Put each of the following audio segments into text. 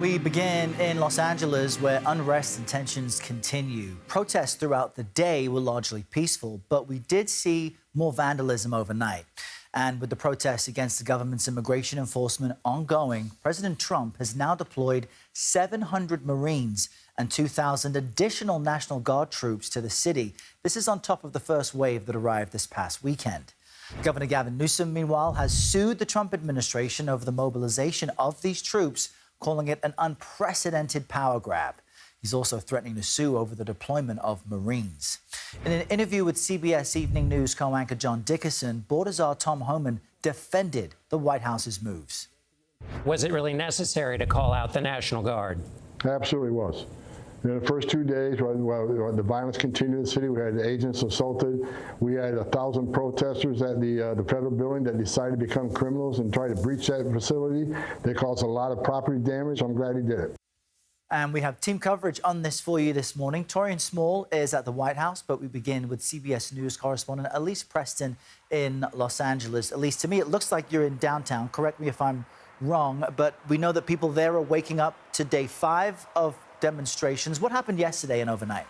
We begin in Los Angeles, where unrest and tensions continue. Protests throughout the day were largely peaceful, but we did see more vandalism overnight. And with the protests against the government's immigration enforcement ongoing, President Trump has now deployed 700 Marines and 2,000 additional National Guard troops to the city. This is on top of the first wave that arrived this past weekend. Governor Gavin Newsom, meanwhile, has sued the Trump administration over the mobilization of these troops, calling it an unprecedented power grab. He's also threatening to sue over the deployment of Marines. In an interview with CBS Evening News co-anchor John Dickerson, Border Czar Tom Homan defended the White House's moves. Was it really necessary to call out the National Guard? Absolutely was. In the first 2 days, while the violence continued in the city, we had agents assaulted. We had 1,000 protesters at the federal building that decided to become criminals and try to breach that facility. They caused a lot of property damage. I'm glad he did it. And we have team coverage on this for you this morning. Taurean Small is at the White House, but we begin with CBS News correspondent Elise Preston in Los Angeles. Elise, to me, it looks like you're in downtown. Correct me if I'm wrong, but we know that people there are waking up to day 5 of demonstrations. What happened yesterday and overnight?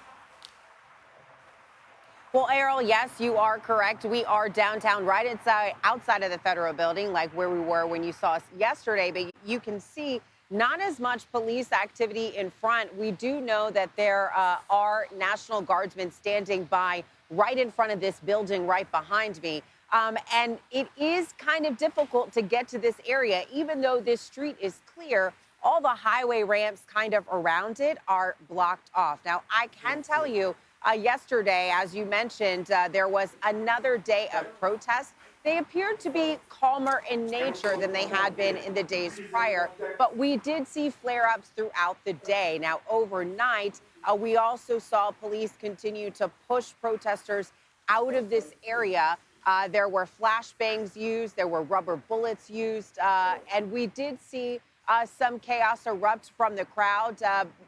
Well, Errol, yes, you are correct. We are downtown, right outside of the federal building, like where we were when you saw us yesterday. But you can see not as much police activity in front. We do know that there are National Guardsmen standing by right in front of this building right behind me. And it is kind of difficult to get to this area, even though this street is clear. All the highway ramps kind of around it are blocked off. Now, I can tell you, yesterday, as you mentioned, there was another day of protests. They appeared to be calmer in nature than they had been in the days prior, but we did see flare-ups throughout the day. Now, overnight, we also saw police continue to push protesters out of this area. There were flashbangs used, there were rubber bullets used, and we did see some chaos erupt from the crowd.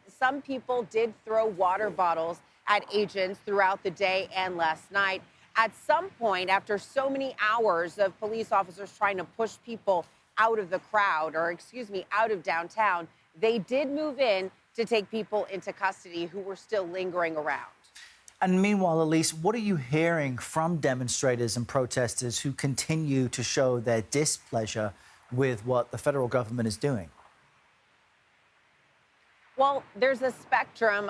Some people did throw water bottles at agents throughout the day and last night. At some point, after so many hours of police officers trying to push people out of the crowd, or out of downtown, they did move in to take people into custody who were still lingering around. And meanwhile, Elise, what are you hearing from demonstrators and protesters who continue to show their displeasure with what the federal government is doing? Well, there's a spectrum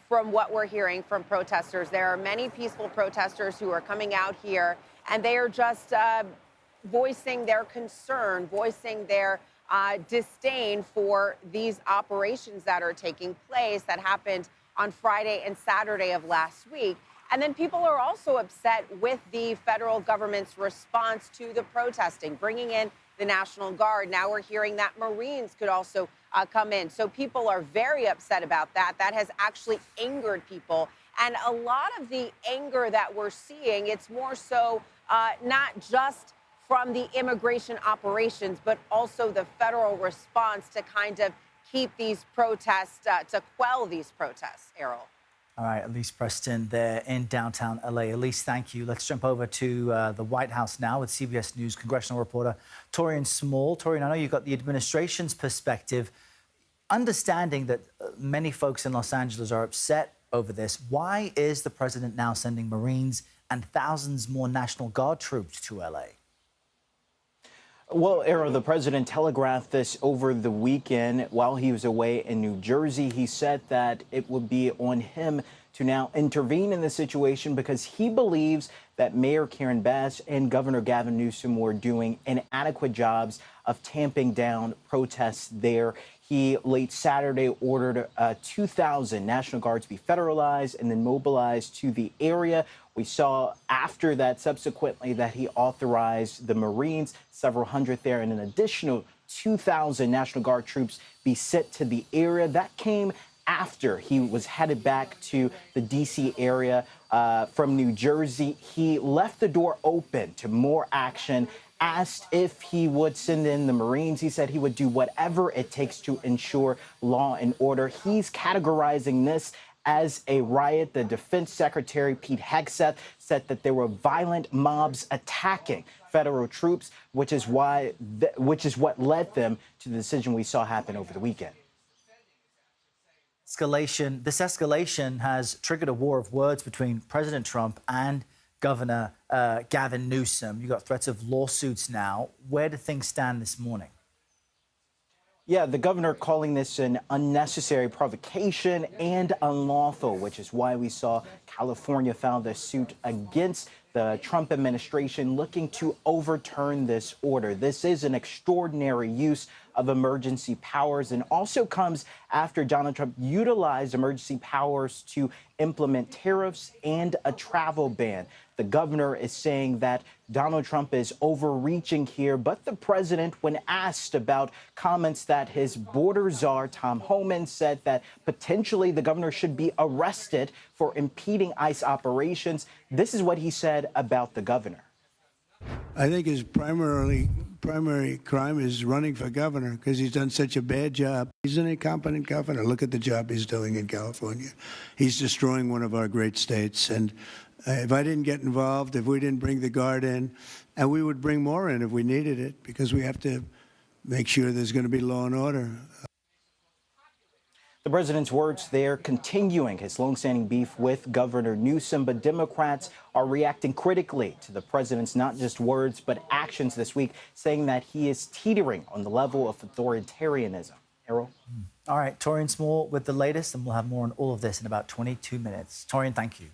from what we're hearing from protesters. There are many peaceful protesters who are coming out here, and they are just voicing their concern, voicing their disdain for these operations that are taking place that happened on Friday and Saturday of last week. And then people are also upset with the federal government's response to the protesting, bringing in the National Guard. Now we're hearing that Marines could also come in. So people are very upset about that. That has actually angered people. And a lot of the anger that we're seeing, it's more so not just from the immigration operations, but also the federal response to kind of keep these protests, to quell these protests, Errol. All right, Elise Preston there in downtown L.A. Elise, thank you. Let's jump over to the White House now with CBS News congressional reporter Taurean Small. Taurean, I know you've got the administration's perspective. Understanding that many folks in Los Angeles are upset over this, why is the president now sending Marines and thousands more National Guard troops to L.A.? Well, Errol, the president telegraphed this over the weekend while he was away in New Jersey. He said that it would be on him to now intervene in the situation because he believes that Mayor Karen Bass and Governor Gavin Newsom were doing inadequate jobs of tamping down protests there. He late Saturday ordered 2,000 National Guards to be federalized and then mobilized to the area. We saw after that subsequently that he authorized the Marines, several hundred there, and an additional 2,000 National Guard troops be sent to the area. That came after he was headed back to the D.C. area from New Jersey. He left the door open to more action, asked if he would send in the Marines. He said he would do whatever it takes to ensure law and order. He's categorizing this as a riot. The Defense Secretary, Pete Hegseth, said that there were violent mobs attacking federal troops, which is what led them to the decision we saw happen over the weekend. This escalation has triggered a war of words between President Trump and Governor Gavin Newsom. You've got threats of lawsuits now. Where do things stand this morning? Yeah, the governor calling this an unnecessary provocation and unlawful, which is why we saw California filed a suit against the Trump administration looking to overturn this order. This is an extraordinary use of emergency powers and also comes after Donald Trump utilized emergency powers to implement tariffs and a travel ban. The governor is saying that Donald Trump is overreaching here, but the president, when asked about comments that his border czar, Tom Homan, said that potentially the governor should be arrested for impeding ICE operations, this is what he said about the governor. I think his primary crime is running for governor because he's done such a bad job. He's an incompetent governor. Look at the job he's doing in California. He's destroying one of our great states. And if I didn't get involved, if we didn't bring the Guard in, and we would bring more in if we needed it, because we have to make sure there's going to be law and order. The president's words there continuing his longstanding beef with Governor Newsom, but Democrats are reacting critically to the president's not just words but actions this week, saying that he is teetering on the level of authoritarianism. Errol? All right, Taurean Small with the latest, and we'll have more on all of this in about 22 minutes. Taurean, thank you.